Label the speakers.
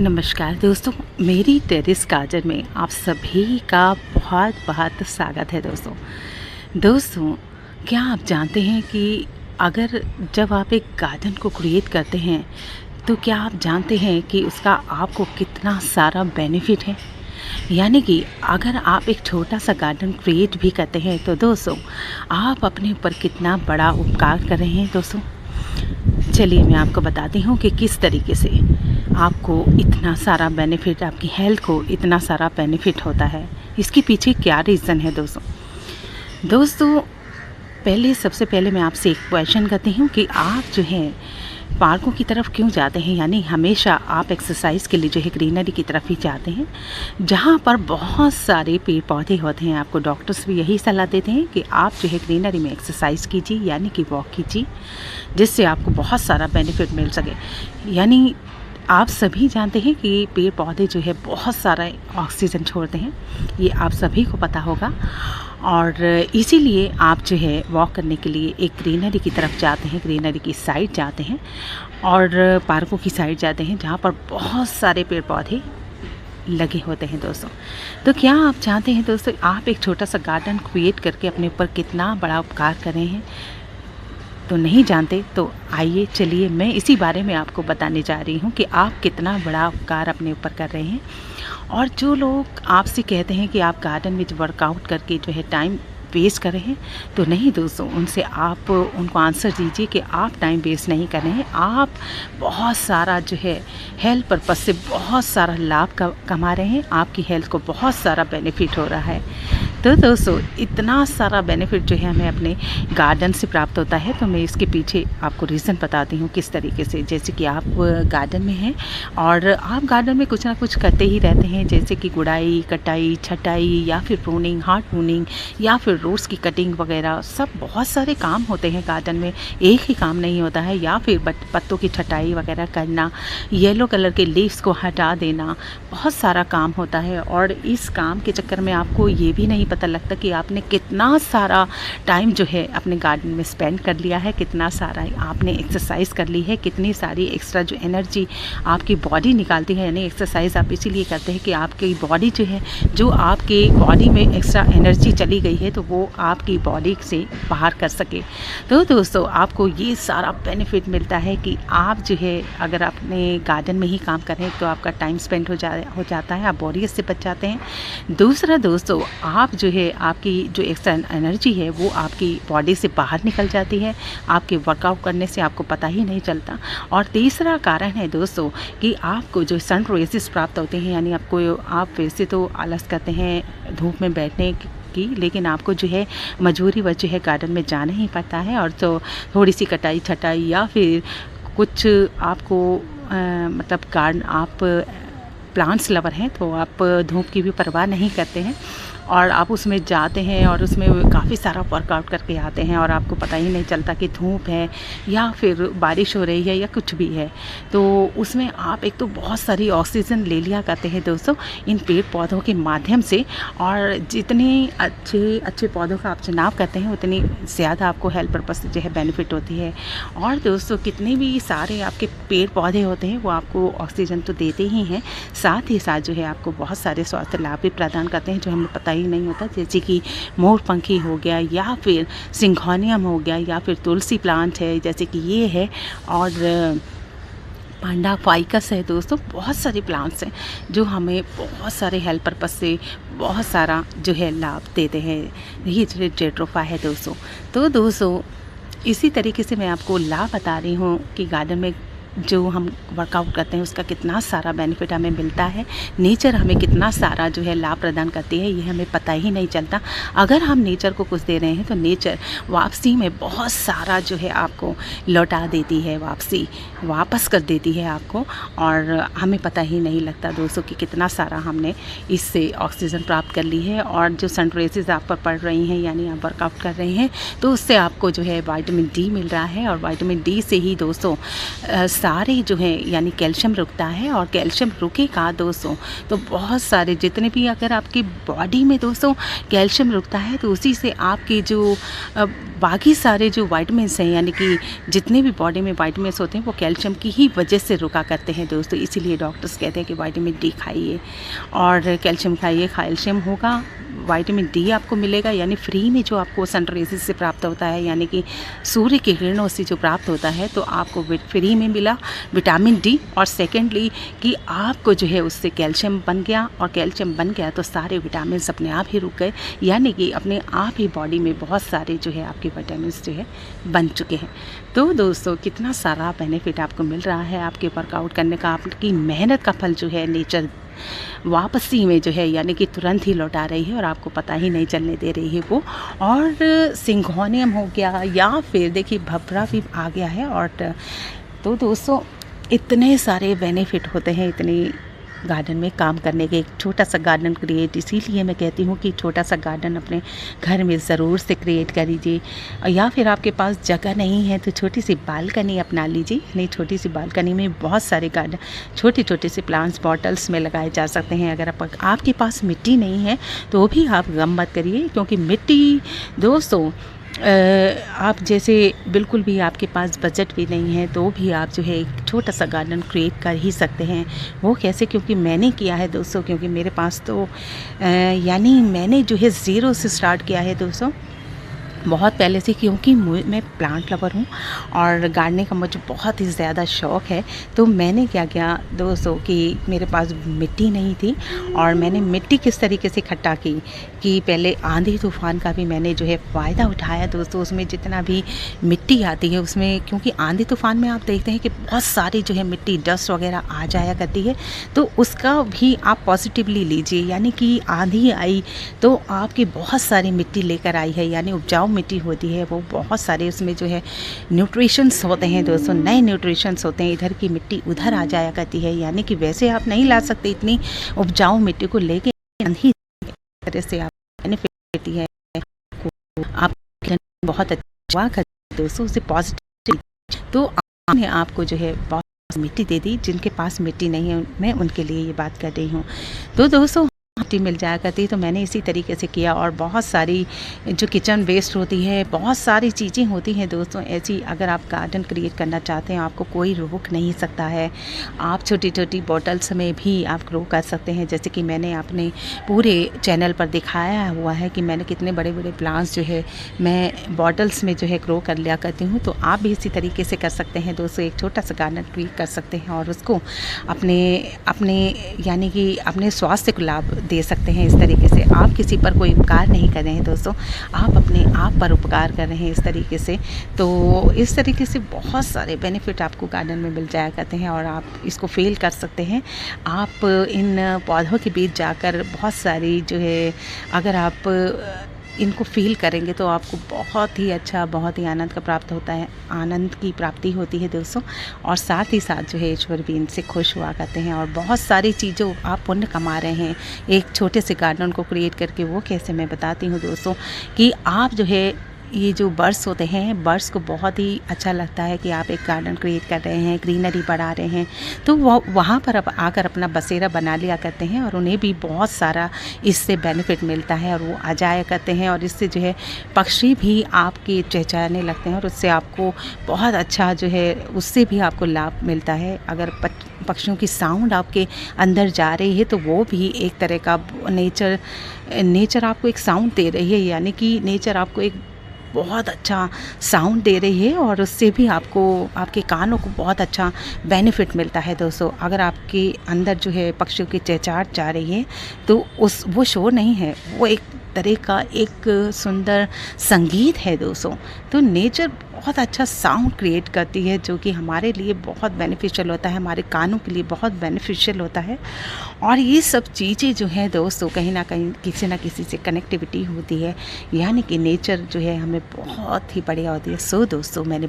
Speaker 1: नमस्कार दोस्तों, मेरी टेरेस गार्डन में आप सभी का बहुत बहुत स्वागत है। दोस्तों, क्या आप जानते हैं कि अगर जब आप एक गार्डन को क्रिएट करते हैं तो क्या आप जानते हैं कि उसका आपको कितना सारा बेनिफिट है। यानी कि अगर आप एक छोटा सा गार्डन क्रिएट भी करते हैं तो दोस्तों आप अपने ऊपर कितना बड़ा उपकार कर रहे हैं। दोस्तों चलिए मैं आपको बताती हूँ कि किस तरीके से आपको इतना सारा बेनिफिट, आपकी हेल्थ को इतना सारा बेनिफिट होता है। इसके पीछे क्या रीज़न है। दोस्तों सबसे पहले मैं आपसे एक क्वेश्चन करती हूँ कि आप जो है पार्कों की तरफ क्यों जाते हैं। यानी हमेशा आप एक्सरसाइज के लिए जो है ग्रीनरी की तरफ ही जाते हैं, जहाँ पर बहुत सारे पेड़ पौधे होते हैं। आपको डॉक्टर्स भी यही सलाह देते हैं कि आप जो है ग्रीनरी में एक्सरसाइज कीजिए, यानी कि वॉक कीजिए, जिससे आपको बहुत सारा बेनिफिट मिल सके। यानी आप सभी जानते हैं कि पेड़ पौधे जो है बहुत सारा ऑक्सीजन छोड़ते हैं, ये आप सभी को पता होगा। और इसीलिए आप जो है वॉक करने के लिए एक ग्रीनरी की तरफ जाते हैं, ग्रीनरी की साइड जाते हैं और पार्कों की साइड जाते हैं, जहाँ पर बहुत सारे पेड़ पौधे लगे होते हैं। दोस्तों तो क्या आप जानते हैं दोस्तों, आप एक छोटा सा गार्डन क्रिएट करके अपने ऊपर कितना बड़ा उपकार कर रहे हैं। तो नहीं जानते तो आइए चलिए मैं इसी बारे में आपको बताने जा रही हूँ कि आप कितना बड़ा उपकार अपने ऊपर कर रहे हैं। और जो लोग आपसे कहते हैं कि आप गार्डन में वर्कआउट करके जो है टाइम वेस्ट कर रहे हैं, तो नहीं दोस्तों, उनसे आप उनको आंसर दीजिए कि आप टाइम वेस्ट नहीं कर रहे हैं। आप बहुत सारा जो है हेल्थ पर्पस से बहुत सारा लाभ कमा रहे हैं, आपकी हेल्थ को बहुत सारा बेनिफिट हो रहा है। तो दोस्तों इतना सारा बेनिफिट जो है हमें अपने गार्डन से प्राप्त होता है, तो मैं इसके पीछे आपको रीज़न बताती हूँ किस तरीके से। जैसे कि आप गार्डन में हैं और आप गार्डन में कुछ ना कुछ करते ही रहते हैं, जैसे कि गुड़ाई, कटाई, छटाई या फिर प्रूनिंग, हार्ड प्रूनिंग या फिर रोड्स की कटिंग वगैरह, सब बहुत सारे काम होते हैं गार्डन में। एक ही काम नहीं होता है। या फिर पत्तों की छटाई वगैरह करना, येलो कलर के लीव्स को हटा देना, बहुत सारा काम होता है। और इस काम के चक्कर में आपको ये भी नहीं पता लगता कि आपने कितना सारा टाइम जो है अपने गार्डन में स्पेंड कर लिया है, कितना सारा आपने एक्सरसाइज कर ली है, कितनी सारी एक्स्ट्रा जो एनर्जी आपकी बॉडी निकालती है। यानी एक्सरसाइज आप इसीलिए करते हैं कि आपकी बॉडी जो है, जो आपके बॉडी में एक्स्ट्रा एनर्जी चली गई है तो वो आपकी बॉडी से बाहर कर सके। तो दोस्तों आपको ये सारा बेनिफिट मिलता है कि आप जो है अगर अपने गार्डन में ही काम करें तो आपका टाइम स्पेंड हो जाता है, आप बोरियत से बच जाते हैं। दूसरा दोस्तों, आप जो है आपकी जो एक्स्ट्रा एनर्जी है वो आपकी बॉडी से बाहर निकल जाती है, आपके वर्कआउट करने से आपको पता ही नहीं चलता। और तीसरा कारण है दोस्तों कि आपको जो सन रेज़ प्राप्त होते हैं, यानी आप वैसे तो आलस करते हैं धूप में बैठने की, लेकिन आपको जो है मजबूरी वजह है गार्डन में जाना ही पड़ता है। और तो थोड़ी सी कटाई छटाई या फिर कुछ आपको मतलब आप प्लांट्स लवर हैं तो आप धूप की भी परवाह नहीं करते हैं और आप उसमें जाते हैं और उसमें काफ़ी सारा वर्कआउट करके आते हैं और आपको पता ही नहीं चलता कि धूप है या फिर बारिश हो रही है या कुछ भी है। तो उसमें आप एक तो बहुत सारी ऑक्सीजन ले लिया करते हैं दोस्तों इन पेड़ पौधों के माध्यम से। और जितने अच्छे पौधों का आप चुनाव करते हैं उतनी ज़्यादा आपको हेल्थ पर्पस से जो है बेनिफिट होती है। और दोस्तों कितने भी सारे आपके पेड़ पौधे होते हैं वो आपको ऑक्सीजन तो देते ही हैं, साथ ही साथ जो है आपको बहुत सारे स्वास्थ्य लाभ भी प्रदान करते हैं जो हमें पता ही नहीं होता। जैसे कि मोरपंखी हो गया या फिर सिंघोनियम हो गया या फिर तुलसी प्लांट है जैसे कि ये है, और पांडा फाइकस है। दोस्तों बहुत सारे प्लांट्स हैं जो हमें बहुत सारे हेल्थ पर्पस से बहुत सारा जो है लाभ देते हैं। यही जेट्रोफा है दोस्तों। तो दोस्तों इसी तरीके से मैं आपको लाभ बता रही हूँ कि गार्डन में जो हम वर्कआउट करते हैं उसका कितना सारा बेनिफिट हमें मिलता है। नेचर हमें कितना सारा जो है लाभ प्रदान करती है ये हमें पता ही नहीं चलता। अगर हम नेचर को कुछ दे रहे हैं तो नेचर वापसी में बहुत सारा जो है आपको लौटा देती है, वापस कर देती है आपको, और हमें पता ही नहीं लगता दोस्तों कि कितना सारा हमने इससे ऑक्सीजन प्राप्त कर ली है। और जो सन रेज़ आप पर पड़ रही हैं यानी आप वर्कआउट कर रहे हैं तो उससे आपको जो है विटामिन डी मिल रहा है। और विटामिन डी से ही दोस्तों सारे जो है यानी कैल्शियम रुकता है, और कैल्शियम रुकेगा दोस्तों तो बहुत सारे जितने भी अगर आपकी बॉडी में दोस्तों कैल्शियम रुकता है तो उसी से आपके जो बाकी सारे जो विटामिन्स हैं यानी कि जितने भी बॉडी में विटामिन्स होते हैं वो कैल्शियम की ही वजह से रुका करते हैं दोस्तों। इसीलिए डॉक्टर्स कहते हैं कि विटामिन डी खाइए और कैल्शियम खाइए। कैल्शियम होगा, विटामिन डी आपको मिलेगा यानी फ्री में जो आपको सन रेज़ेस से प्राप्त होता है यानी कि सूर्य की किरणों से जो प्राप्त होता है तो आपको फ्री में मिला विटामिन डी। और सेकेंडली कि आपको जो है उससे कैल्शियम बन गया, और कैल्शियम बन गया तो सारे विटामिन्स अपने आप ही रुक गए यानी कि अपने आप ही बॉडी में बहुत सारे जो है आपके विटामिन्स जो है बन चुके हैं। तो दोस्तों कितना सारा बेनिफिट आपको मिल रहा है आपके वर्कआउट करने का। आपकी मेहनत का फल जो है नेचर वापसी में जो है यानी कि तुरंत ही लौटा रही है और आपको पता ही नहीं चलने दे रही है वो। और सिंघोनियम हो गया या फिर देखिए भवरा भी आ गया है। और तो दोस्तों इतने सारे बेनिफिट होते हैं इतने गार्डन में काम करने के। एक छोटा सा गार्डन क्रिएट, इसीलिए मैं कहती हूँ कि छोटा सा गार्डन अपने घर में ज़रूर से क्रिएट कर लीजिए। या फिर आपके पास जगह नहीं है तो छोटी सी बालकनी अपना लीजिए। नहीं, छोटी सी बालकनी में बहुत सारे गार्डन छोटे छोटे से प्लांट्स बॉटल्स में लगाए जा सकते हैं। अगर आपके पास मिट्टी नहीं है तो भी आप गम मत करिए, क्योंकि मिट्टी दोस्तों आप जैसे बिल्कुल भी आपके पास बजट भी नहीं है तो भी आप जो है एक छोटा सा गार्डन क्रिएट कर ही सकते हैं। वो कैसे? क्योंकि मैंने किया है दोस्तों, क्योंकि मेरे पास तो यानी मैंने जो है ज़ीरो से स्टार्ट किया है दोस्तों बहुत पहले से, क्योंकि मैं प्लांट लवर हूँ और गार्डनिंग का मुझे बहुत ही ज़्यादा शौक़ है। तो मैंने क्या किया दोस्तों कि मेरे पास मिट्टी नहीं थी और मैंने मिट्टी किस तरीके से इकट्ठा की कि पहले आंधी तूफ़ान का भी मैंने जो है फ़ायदा उठाया दोस्तों। उसमें जितना भी मिट्टी आती है उसमें, क्योंकि आंधी तूफ़ान में आप देखते हैं कि बहुत सारी जो है मिट्टी डस्ट वगैरह आ जाया करती है, तो उसका भी आप पॉजिटिवली लीजिए। यानी कि आंधी आई तो आपकी बहुत सारी मिट्टी लेकर आई है, यानी उपजाऊ मिट्टी होती है वो बहुत सारे उसमें जो है न्यूट्रिशंस होते हैं दोस्तों, नए न्यूट्रिशंस होते हैं। इधर की मिट्टी उधर आ जाया करती है, यानी कि वैसे आप नहीं ला सकते इतनी उपजाऊ मिट्टी को लेके आंधी तरह से आप बेनिफिट देती है आप बहुत अच्छा करते दोस्तों उसे पॉजिटिव। तो आपने आपको जो है बहुत मिट्टी दे दी, जिनके पास मिट्टी नहीं है मैं उनके लिए ये बात कर रही हूँ। तो दोस्तों मिट्टी मिल जाया करती तो मैंने इसी तरीके से किया। और बहुत सारी जो किचन वेस्ट होती है, बहुत सारी चीज़ें होती हैं दोस्तों ऐसी। अगर आप गार्डन क्रिएट करना चाहते हैं आपको कोई रोक नहीं सकता है। आप छोटी छोटी बॉटल्स में भी आप ग्रो कर सकते हैं, जैसे कि मैंने अपने पूरे चैनल पर दिखाया हुआ है कि मैंने कितने बड़े बड़े प्लांट्स जो है मैं बॉटल्स में जो है ग्रो कर लिया करती हूँ। तो आप भी इसी तरीके से कर सकते हैं दोस्तों, एक छोटा सा गार्डन क्रिएट कर सकते हैं और उसको अपने यानी कि अपने स्वास्थ्य को लाभ दे सकते हैं। इस तरीके से आप किसी पर कोई उपकार नहीं कर रहे हैं दोस्तों, आप अपने आप पर उपकार कर रहे हैं इस तरीके से। तो इस तरीके से बहुत सारे बेनिफिट आपको गार्डन में मिल जाया करते हैं और आप इसको फील कर सकते हैं। आप इन पौधों के बीच जाकर बहुत सारी जो है अगर आप इनको फ़ील करेंगे तो आपको बहुत ही अच्छा, बहुत ही आनंद का प्राप्त होता है, आनंद की प्राप्ति होती है दोस्तों। और साथ ही साथ जो है ईश्वर भी इनसे खुश हुआ करते हैं और बहुत सारी चीज़ों आप पुण्य कमा रहे हैं एक छोटे से गार्डन को क्रिएट करके। वो कैसे मैं बताती हूँ दोस्तों कि आप जो है ये जो बर्ड्स होते हैं, बर्ड्स को बहुत ही अच्छा लगता है कि आप एक गार्डन क्रिएट कर रहे हैं, ग्रीनरी बढ़ा रहे हैं, तो वो वहाँ पर अब आकर अपना बसेरा बना लिया करते हैं और उन्हें भी बहुत सारा इससे बेनिफिट मिलता है और वो आ जाया करते हैं। और इससे जो है पक्षी भी आपके चहचहाने लगते हैं और उससे आपको बहुत अच्छा जो है उससे भी आपको लाभ मिलता है। अगर पक्षियों की साउंड आपके अंदर जा रही है तो वो भी एक तरह का नेचर आपको एक साउंड दे रही है, यानी कि नेचर आपको एक बहुत अच्छा साउंड दे रही है और उससे भी आपको आपके कानों को बहुत अच्छा बेनिफिट मिलता है दोस्तों। अगर आपके अंदर जो है पक्षियों की चहचहाट जा रही है तो वो शोर नहीं है, वो एक तरह का एक सुंदर संगीत है दोस्तों। तो नेचर बहुत अच्छा साउंड क्रिएट करती है जो कि हमारे लिए बहुत बेनिफिशियल होता है, हमारे कानों के लिए बहुत बेनिफिशियल होता है। और ये सब चीज़ें जो हैं दोस्तों कहीं ना कहीं किसी ना किसी से कनेक्टिविटी होती है, यानी कि नेचर जो है हमें बहुत ही बढ़िया होती है। सो दोस्तों मैंने